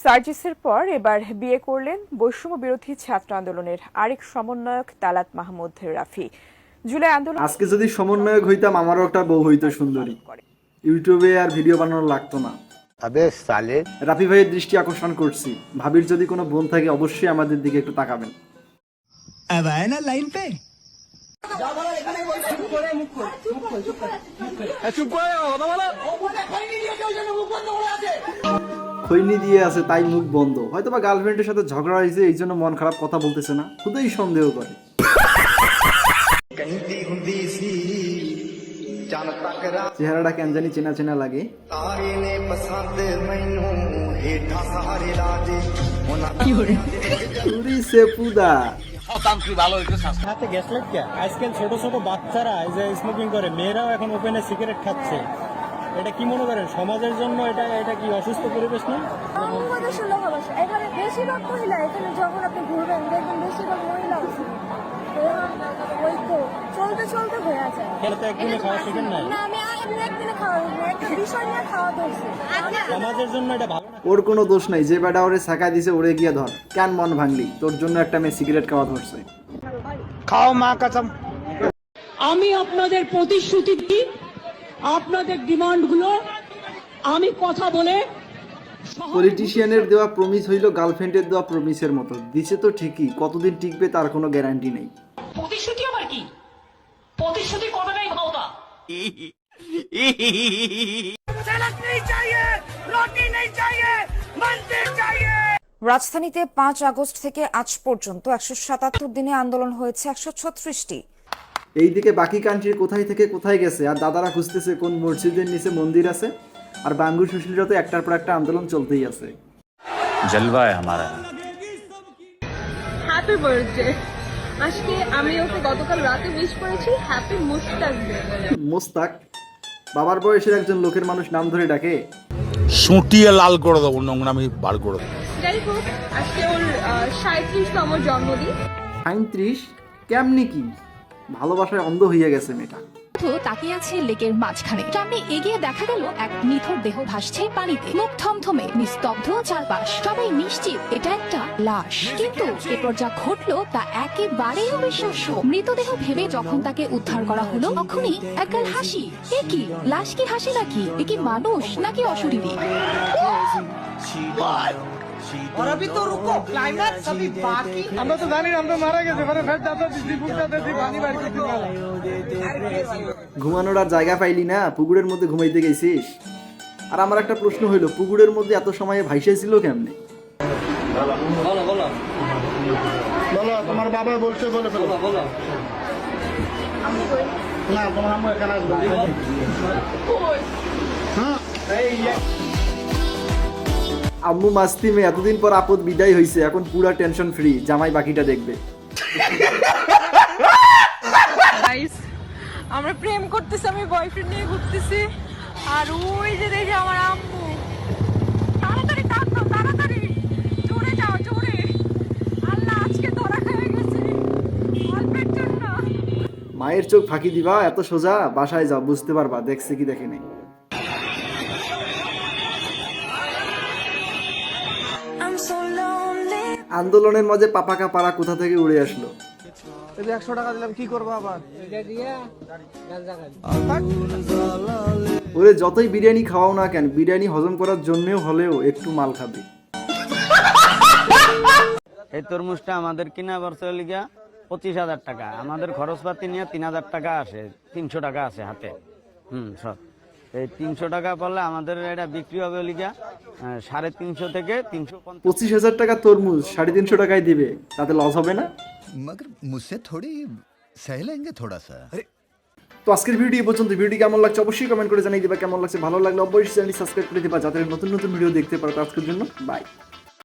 সার্জিসের পর এবার বিয়ে করলেন বৈষম্য বিরোধী ছাত্র আন্দোলনের আরেক সমন্বয়ক তালাত মাহমুদ রাফি। জুলাই আন্দোলন আজকে যদি সমন্বয়ক হইতাম আমারও একটা বউ হইতো সুন্দরী, ইউটিউবে আর ভিডিও বানানো লাগতো না। রাফি ভাইয়ের দৃষ্টি আকর্ষণ করছি, ভাবির যদি কোনো বোন থাকে অবশ্যই আমাদের দিকে একটু তাকাবেন। খৈনি দিয়ে আছে তাই মুখ বন্ধ, হয়তো বা গার্লফ্রেন্ডের সাথে ঝগড়া হয়েছে এই জন্য মন খারাপ, কথা বলতেছে না, খুবই সন্দেহ করে। চেহারাটা কেন জানি চেনা চেনা লাগে। আজকাল ছোট ছোট বাচ্চারা এই যে স্মোকিং করে, মেয়েরাও এখন ওপেনে সিগারেট খাচ্ছে। এটা কি মনে করেন সমাজের জন্য এটা কি অসুস্থ পরিবেশ না? এখানে বেশিরভাগ মহিলা, এখানে যখন আপনি ঘুরবেন দেখবেন বেশিরভাগ মহিলা ওই তো চলতে চলতে হয়ে আছে। এটা তো একদিনে খাওয়া শিখেন নাই না, আমি একদিনে খাওয়া একটা বিষয় নিয়ে খাওয়া ধরছি। সমাজের জন্য এটা ভালো না। ওর কোনো দোষ নাই, যে বেটা ওরে ছাকা দিছে ওরে গিয়ে ধর। কেন মন ভাঙলি? তোর জন্য একটা মেয়ে সিগারেট খাওয়া ধরছে। খাও মা কসম। আমি আপনাদের প্রতিশ্রুতি দিই, আপনাদের ডিমান্ডগুলো আমি কথা বলে। পলিটিশিয়ানের দেওয়া প্রমিস হইল গার্লফ্রেন্ডের দেওয়া প্রমিসের মতো, দিছে তো ঠিকই, কতদিন টিকবে তার কোনো গ্যারান্টি নেই। প্রতিশ্রুতি আবার কি? প্রতিশ্রুতি কতটাই ভাওতা। রাজধানীতে 5 আগস্ট থেকে আজ পর্যন্ত 177 দিনে আন্দোলন হয়েছে 136টি। এইদিকে বাকি কান্ট্রির কোথায় থেকে কোথায় গেছে, আর দাদারা খুঁজতেছে কোন মসজিদের নিচে মন্দির আছে, আর বাঙ্গু সুশীলরা তো একটার পর একটা আন্দোলন চলতেই আছে। জলবা হামারা। Happy birthday. আজকে আমি ওকে গতকাল রাতে উইশ করেছি, হ্যাপি মুস্তাক ডে। মোস্তাক? বাবার বয়সের একজন লোকের মানুষ নাম ধরে ডাকে? সুটিয়ে লাল করে দেবো, নোংরামি বার করে দেবো। যাই হোক, আজকে ওর 37তম জন্মদিন। 37? কেমনি কি? ভালোবাসায় অন্ধ হইয়া গেছে মেয়েটা। তাকিয়ে আছে লেকের মাঝখানে। সামনে এগিয়ে দেখা গেল এক নিথর দেহ ভাসছে পানিতে, মুখ থমথমে, নিস্তব্ধ চারপাশ। সবাই নিশ্চিত এটা একটা লাশ, কিন্তু এরপর যা ঘটলো তা একেবারেই অবিশ্বাস্য। মৃতদেহ ভেবে যখন তাকে উদ্ধার করা হলো, তখনই একগাল হাসি। এ কি লাশ, কি হাসি নাকি? এ কি মানুষ নাকি অশরীরী? আমরা তো জানি আমরা মারা গেছে, ঘুমানোর আর জায়গা পাইলি না, পুকুরের মধ্যে ঘুমাইতে গেছিস? আর আমার একটা প্রশ্ন হইল, পুকুরের মধ্যে এত সময় ভাইসাইছিল কেমনে? তোমার বাবা বলছে, বলে ফেলো। না, তোমার আম্মু এখানে আসবে। আম্মু মাস্তি মেয়ে, এতদিন পর আপদ বিদায় হইছে, এখন পুরা টেনশন ফ্রি, জামাই বাকিটা দেখবে। আমরা প্রেম করতেছি, আমি বয়ফ্রেন্ড নিয়ে ঘুরতেছি, আর ওই যে দেখি আমার আম্মু। তাড়াতাড়ি কাঁদো, তাড়াতাড়ি জোরে যাও, জোরে। আল্লাহ, আজকে ধরা খেয়ে গেছে অল্পের জন্য। মায়ের চোখ ফাঁকি দিবা এত সোজা? বাসায় যাও, বুঝতে পারবা দেখছে কি দেখে নেই। আন্দোলনের মাঝে পাপাকা পাড়া কোথা থেকে উড়ে আসলো? 100 টাকা দিলাম, কি করবো আবার? ওরে যতই বিরিয়ানি খাওয়াও না কেন, বিরিয়ানি হজম করার জন্যও হলেও একটু মাল খাবে। এই তরমুজটা আমাদের কিনা পড়ছে লিগা 25,000 টাকা, আমাদের খরচপাতি নিয়ে 3,000 টাকা আসে, 300 টাকা আছে হাতে। সব এই 300 টাকা পড়লে আমাদের এটা বিক্রি হবে লিগা 350 থেকে 350। 25,000 টাকা তরমুজ 350 টাকায় দিবে, তাতে লস হবে না? मगर मुझसे थोड़ी सह लेंगे थोड़ा सा। তো আজকের ভিডিও এই পর্যন্ত। ভিডিও কেমন লাগছে অবশ্যই কমেন্ট করে জানিয়ে দিবা। কেমন লাগছে, ভালো লাগলে অবশ্যই চ্যানেলটি সাবস্ক্রাইব করে দিবা যাতে নতুন নতুন ভিডিও দেখতে পারো। আজকের জন্য বাই।